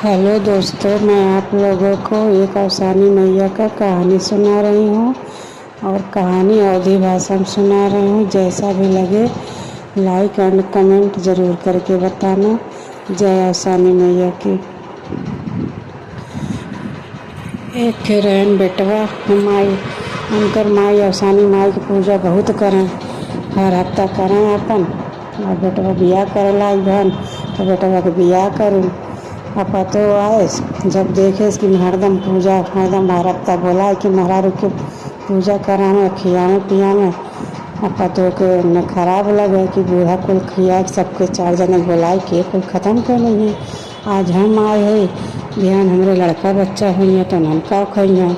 Hello दोस्तों, मैं आप लोगों को एक अवसानी मैया का कहानी सुना रही हूँ और कहानी अवधी भाषा में सुना रही हूँ। जैसा भी लगे लाइक एंड कमेंट ज़रूर करके बताना। जय अवसानी मैया की। एक थे रहन बेटवा माई उनकर माई अवसानी माई की पूजा बहुत करें, हर हफ्ता करें अपन। और बेटवा बियाह करेला बहन तो बेटवा के बियाह करूँ अब तो आए जब देखे कि हरदम पूजा हरदम हर हफ्ता बोला है कि महाराज के पूजा करावे खियावे पियावे। अब पतो के न खराब लगे कि बूढ़ा कुल खिया सबके 4 जने बुलाए के कुल ख़त्म कर नहीं है। आज हम आए है ध्यान हमरे लड़का बच्चा हुई तो हम का खइया।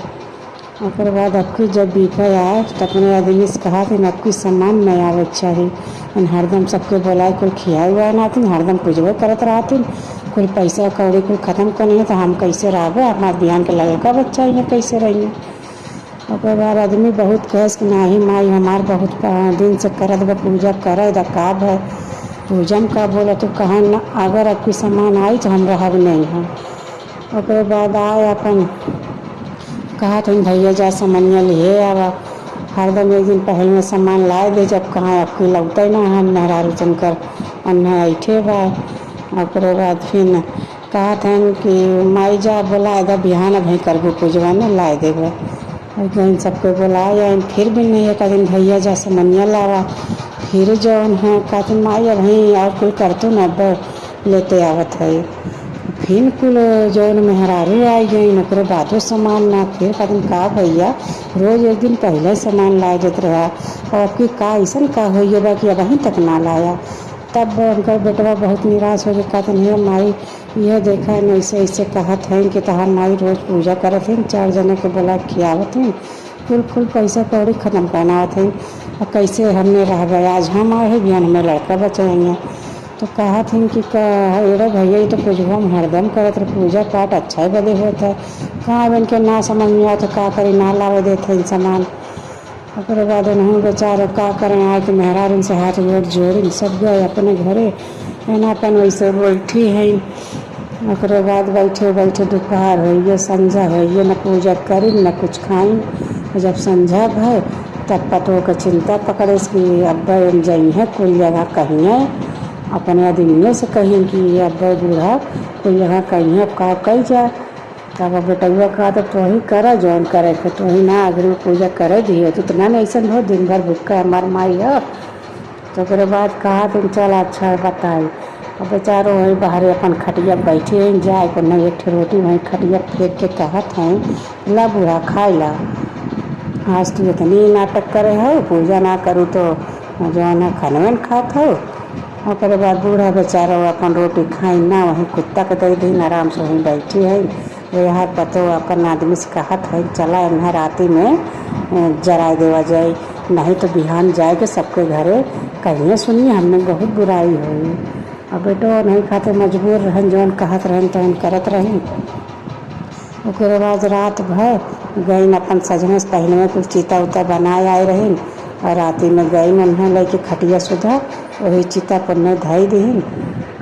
और बाद अबकी जब बीपा आए तो अपने आदमी से कहा कि अबकी सामान नहीं आवे चाहिए। हरदम सबके बुलाए कुल खिया हुआ नाथिन हरदम पूजबे करत रहथिन। कुल पैसा कौड़ी कुल ख़त्म करनी है तो हम कैसे रहबे, हमारे बिहान के लड़का बच्चा ही कैसे रहिए। और बाद आदमी बहुत कहे कि नाही माई हमार बहुत दिन से करत बा पूजा करे का है पूजा में का बोला तो कहा न अगर आपकी सामान आई तो हम रहब नहीं है। और बाद आए अपन कहा तुम भैया जा सामानिया लिए आवा। हरदम एक दिन पहले में सामान लाए दे जब कहाँ आपकी लौटे ना हम नहरारू चनकर अन्ना ऐठे बा। और बाद फिर कहा था कि माई जा बोला इधर बिहान भाई करबो पूजवा न लाए देवे। और सबको बुलाया फिर भी नहीं है कहते भैया जा सामानिया लावा। फिर जौन है कहते माई अब और कोई करतो न लेते आवत है। फिर कुल जौन मेहरारू आई गई ओकरे बादो सामान ना फिर कहते का भैया रोज एक दिन पहले सामान लाए देते रहा और आपकी का ऐसा का हो बा कि अब अहीं तक ना लाया। तब उनका बेटवा बहुत निराश हो गया कहते हे माई यह देखा है ऐसे ऐसे कहत हैं कि तहार माई रोज़ पूजा करत हैं 4 जने के बोला खियावत हैं कुल पैसा कौड़ी ख़त्म करनावत हैं और कैसे हमने रह गए। आज हम आए हैं बिहान हमें लड़का बचाएंगे तो कहा थी कि अरे भैया ये तो पूजवा में हरदम करत रहे पूजा पाठ अच्छा ही बदे होता है कहाँ बन के ना समझ में आया तो का करी ना लावे देते हैं सामान। और बाद उन्होंने बेचारे का करें आए कि मेहरारू से हाथ गोड़ जोड़ी सब गए अपने घरे एना अपन वैसे बैठी है। और बाद बैठे बैठे दोपहर होइए संझा होइए न पूजा करी न कुछ खाई। जब संझा भय तब पतो का चिंता पकड़े कि अब जाई है कुल जगह कहीं है अपने आदमियों से कहीं कि अब बूढ़ा कुल जगह कहीं है का कही जाए। तब बेटुआ कहा तो ही करा जौन करे थे तो ही ना अगर पूजा करे दिए तो इतना नहीं ऐसा हो दिन भर भूखा हमार माई है। तो उसके बाद कहा तुम चल अच्छा बताई और बेचारो वहीं बाहर अपन खटिया बैठे जाए को नहीं एक रोटी वहीं खटिया फेंक के कहत हैं ला बूढ़ा खाए ला आज तू इतनी नाटक करे हो पूजा ना करूँ तो जौन है खनवन खात हो। और बाद बूढ़ा बेचारा अपन रोटी खाई ना वहीं कुत्ता के दे दिन आराम से वहीं बैठी है। यहाँ पतो अपन आदमी से कहत है चला इन्हें राती में जरा देवा जाए नहीं तो बिहान जाए के सबके घरे कहिए सुनिए हमने बहुत बुराई हुई। अब बेटो नहीं खाते मजबूर रहन जौन कहत रहन तो करत रहें। उसके बाद रात भर गई अपन सजने से पहले में कुछ चिता उता बनाए आए रही और राती में गई उन्हें लेके खटिया सुधा वही चिता पर न धाई दीन।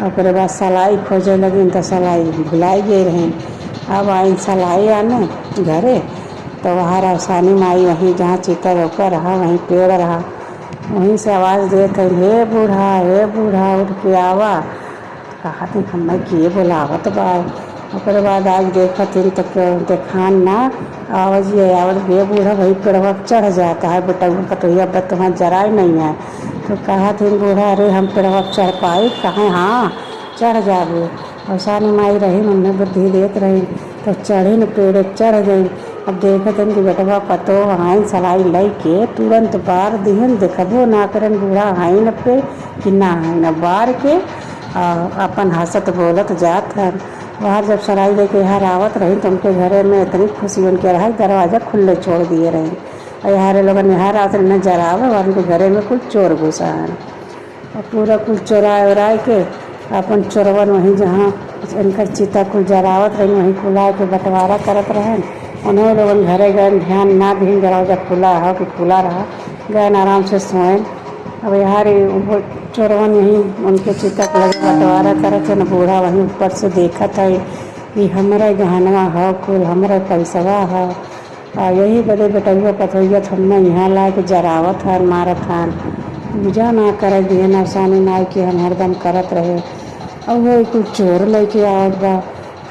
और बाद सलाई खोजे लगी तो सलाई भुलाई गई रही। अब आई सलाई आने घरे तो वहाँ अवसानी माई वहीं जहाँ चिता रोका रहा वहीं पेड़ रहा वहीं से आवाज़ देते हे बूढ़ा उठ के आवा। कहा थी हमें किए बोलावत बा। और बाद आज देखा थी तो देखान ना आवाज़ ये आवत हे बूढ़ा वही पेड़वा चढ़ जाता है बेटा कटोया बत तुम्हारा जराए नहीं है। तो कहा थी बूढ़ा अरे हम पेड़वा चढ़ पाए कहें हाँ चढ़ जाबे। अवसानी माई रही उन्हें बुद्धि देत रही तो चढ़ी न पेड़ चढ़ गई। अब देखत कि बेटवा पतो हाइन सलाई लई के तुरंत बार दिहन देखबो ना करन बूढ़ा हाइन पे कि ना हाइन बार के अपन हंसत बोलत जात है। बाहर जब सलाई लेके यहाँ आवत रही तो उनके घरे में इतनी खुशी उनके रहा दरवाज़ा खुले छोड़ दिए रहे और यहाँ लोगों ने यहाँ रात न जरावे और उनके घरे में कुछ चोर घुसा है और पूरा कुछ चोराए उराए के अपन चोरवन वहीं जहाँ इनका चिता कुल जरावत रही वहीं खुला के बंटवारा करत रहे। उन्होंने लोगन घरे गए ध्यान ना दी दरवाज़ा खुला हो कि खुला रहा गए आराम से सोए। अब यहाँ चोरवन यहीं उनके चिता को बंटवारा करत है न बूढ़ा वहीं ऊपर से देखत है कि हमरे गहनवा हो कुल हमरे पैसवा हो। और यही बदे बेटुआ पतोहिया हमें यहाँ ला के जरावत हन मारत हन। पूजा ना करे दिए नवसानी माई की हम हरदम करत रहे। और वो कुछ चोर लेके आवत बा।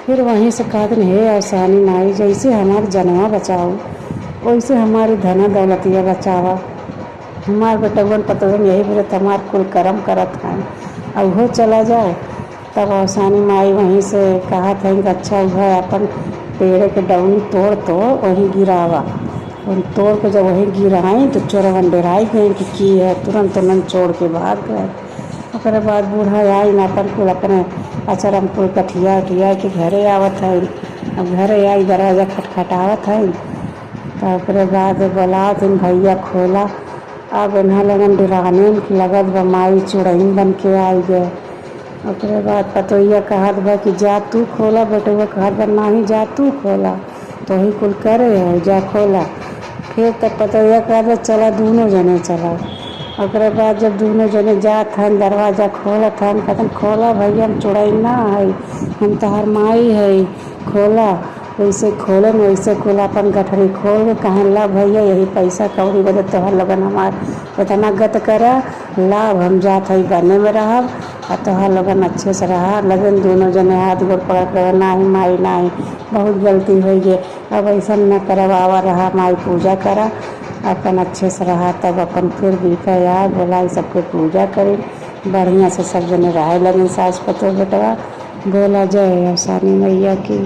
फिर वहीं से कहत हे अवसानी माई जैसे हमार जनवा बचाओ वैसे हमारी धना दौलतिया बचावा। हमार बेटवन पतोहन यही बोले हमार कुल कर्म करत हैं और वो चला जाए। तब अवसानी माई वहीं से कहत है कि अच्छा वह अपन पेड़ के डौनी तोड़ तो वहीं गिरावा। और तोड़ के जब वहीं गिराई तो चोरवन डराई गए कि है तुरंत तुरंत छोड़ के भाग गए। ओकरे बाद बूढ़ा आई न अपन कुल अपने अचरम कुल कठिया उठिया के घरे आवत है। अब घरे आई दरवाजा खटखटावत है। तो ओकरे बाद बोलावत भैया खोला। अब इन्हा लगन डराने लगत बा माई चुड़ैन बन के आई गए। ओकरे बाद पतोहिया कहत बा कि जा तू खोला। बेटुआ कहत बा नाही जा तू खोला तो ही कुल करे है जा खोला। फिर तब पतोहिया कहत बा चला दोनों जने चला। ओकरे बाद जब दोनों जने जात हन दरवाजा खोलत हन कहतन खोला भैया हम चुड़ैन ना है हम तोहर माई है खोला। वैसे खोलन वैसे कुल अपन गठरी खोल के कहन ला भैया यही पैसा कौड़ी बदे तोहर लगन हमार इतना गत करा लाभ हम जात है बने में रहब और तोहर लगन अच्छे से रहा। लगन दोनों जने हाथ गोड़ पकड़ कर नाही माई नाही बहुत गलती हो गई अब ऐसा न करब आवा रहा माई पूजा करा अपन अच्छे से रहा। तब अपन फिर बीका यार बोला सबके पूजा करी बढ़िया से सब जने रहे लगन सास पतो बेटवा। बोला जय अवसानी मैया की।